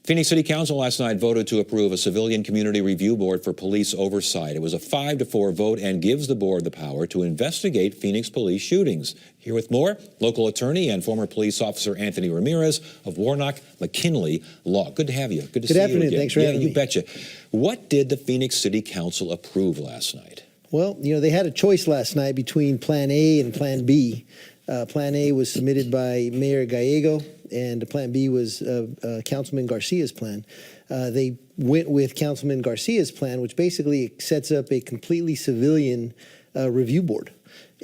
Phoenix City Council last night voted to approve a civilian community review board for police oversight. It was a 5-4 vote and gives the board the power to investigate Phoenix police shootings. Here with more, local attorney and former police officer Anthony Ramirez of Warnock McKinley Law. Good to have you. Good to see you again. Good afternoon. Thanks for having me. You betcha. What did the Phoenix City Council approve last night? Well, they had a choice last night between Plan A and Plan B. Plan A was submitted by Mayor Gallego, and Plan B was Councilman Garcia's plan. They went with Councilman Garcia's plan, which basically sets up a completely civilian review board.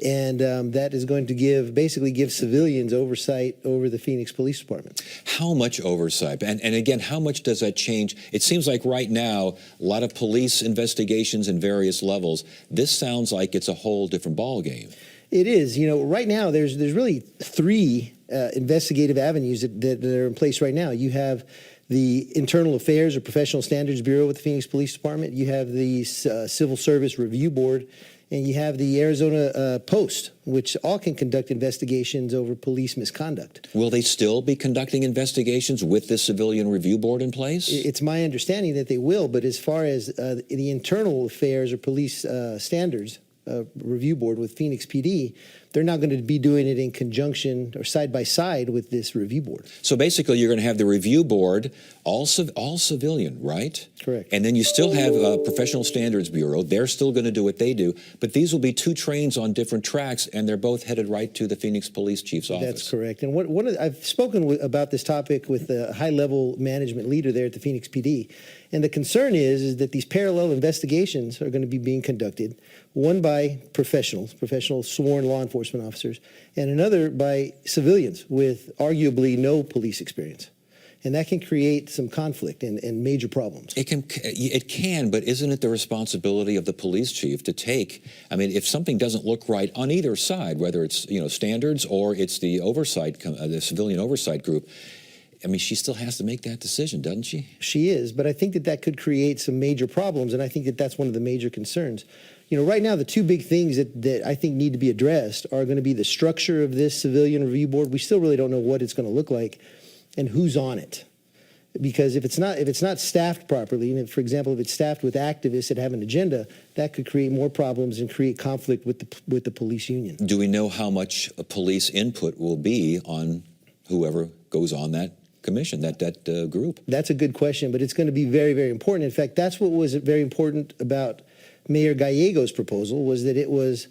And that is going to basically give civilians oversight over the Phoenix Police Department. How much oversight? And again, how much does that change? It seems like right now, a lot of police investigations in various levels. This sounds like it's a whole different ballgame. It is. Right now there's really three investigative avenues that are in place right now. You have the Internal Affairs or Professional Standards Bureau with the Phoenix Police Department. You have the Civil Service Review Board, and you have the Arizona Post, which all can conduct investigations over police misconduct. Will they still be conducting investigations with this Civilian Review Board in place? It's my understanding that they will, but as far as the Internal Affairs or Police Standards Review Board with Phoenix PD, they're not going to be doing it in conjunction or side by side with this review board. So basically, you're going to have the review board, all civilian, right? Correct. And then you still have a Professional Standards Bureau. They're still going to do what they do, but these will be two trains on different tracks, and they're both headed right to the Phoenix Police Chief's office. That's correct. And I've spoken about this topic with a high-level management leader there at the Phoenix PD, and the concern is that these parallel investigations are going to be being conducted, one by professionals sworn law enforcement officers, and another by civilians with arguably no police experience. And that can create some conflict and major problems. It can, but isn't it the responsibility of the police chief to take? I mean, if something doesn't look right on either side, whether it's standards or it's the oversight, the civilian oversight group, I mean, she still has to make that decision, doesn't she? She is, but I think that could create some major problems, and I think that's one of the major concerns. Right now, the two big things that I think need to be addressed are going to be the structure of this civilian review board. We still really don't know what it's going to look like and who's on it. Because if it's not staffed properly, and for example, if it's staffed with activists that have an agenda, that could create more problems and create conflict with the police union. Do we know how much police input will be on whoever goes on that commission, that group? That's a good question, but it's going to be very, very important. In fact, that's what was very important about Mayor Gallego's proposal, was that it was,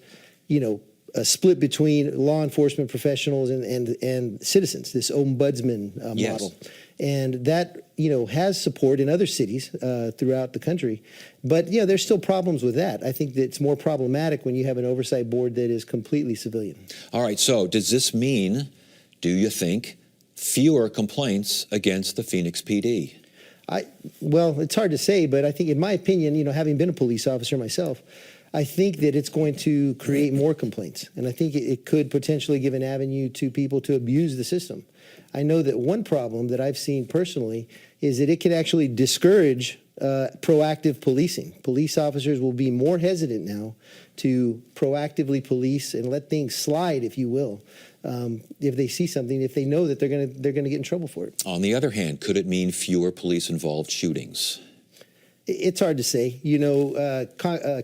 a split between law enforcement professionals and citizens, this ombudsman model. And that, has support in other cities throughout the country. But, there's still problems with that. I think that it's more problematic when you have an oversight board that is completely civilian. All right, so does this mean, do you think, fewer complaints against the Phoenix PD? Well, it's hard to say, but I think, in my opinion, having been a police officer myself, I think that it's going to create more complaints. And I think it could potentially give an avenue to people to abuse the system. I know that one problem that I've seen personally is that it can actually discourage proactive policing. Police officers will be more hesitant now to proactively police and let things slide, if you will, if they see something, if they know that they're going to get in trouble for it. On the other hand, could it mean fewer police-involved shootings? It's hard to say.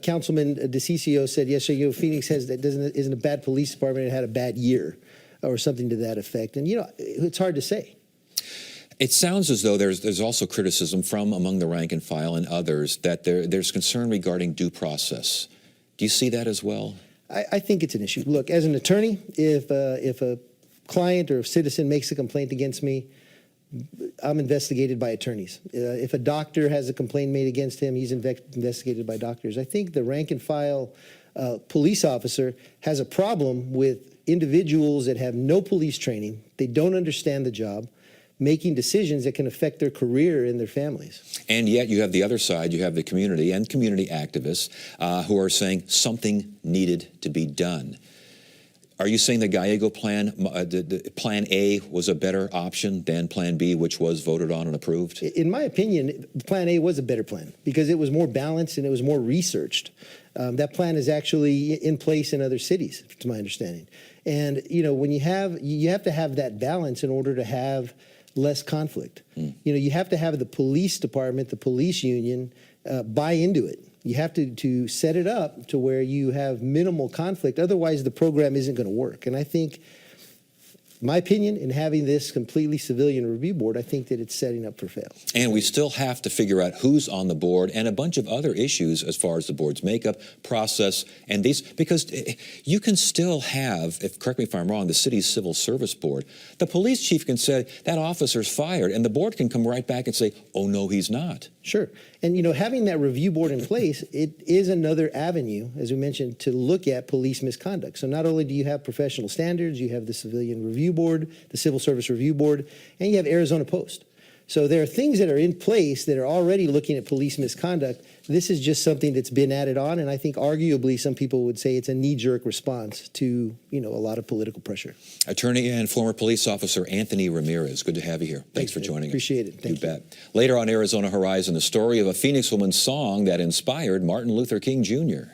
Councilman DeCiccio said yesterday, Phoenix isn't a bad police department. It had a bad year, or something to that effect. And it's hard to say. It sounds as though there's also criticism from among the rank and file and others that there's concern regarding due process. Do you see that as well? I think it's an issue. Look, as an attorney, if a client or a citizen makes a complaint against me, I'm investigated by attorneys. If a doctor has a complaint made against him, he's investigated by doctors. I think the rank and file police officer has a problem with individuals that have no police training. They don't understand the job, making decisions that can affect their career and their families. And yet you have the other side, you have the community and community activists who are saying something needed to be done. Are you saying the Gallego plan, the Plan A, was a better option than Plan B, which was voted on and approved? In my opinion, Plan A was a better plan because it was more balanced and it was more researched. That plan is actually in place in other cities, to my understanding. And when you have to have that balance in order to have less conflict. You have to have the police department, the police union, buy into it. You have to set it up to where you have minimal conflict. Otherwise, the program isn't going to work. And I think, my opinion, in having this completely civilian review board, I think that it's setting up for fail. And we still have to figure out who's on the board and a bunch of other issues as far as the board's makeup, process, and these, because you can still have, correct me if I'm wrong, the city's civil service board. The police chief can say, that officer's fired, and the board can come right back and say, oh, no, he's not. Sure. And, having that review board in place, it is another avenue, as we mentioned, to look at police misconduct. So not only do you have professional standards, you have the civilian review board, the civil service review board, and you have Arizona Post. So there are things that are in place that are already looking at police misconduct. This is just something that's been added on, and I think arguably some people would say it's a knee-jerk response to, a lot of political pressure. Attorney and former police officer Anthony Ramirez, good to have you here. Thanks for joining us. Appreciate it. Thank you. Bet. Later on Arizona Horizon, the story of a Phoenix woman's song that inspired Martin Luther King Jr.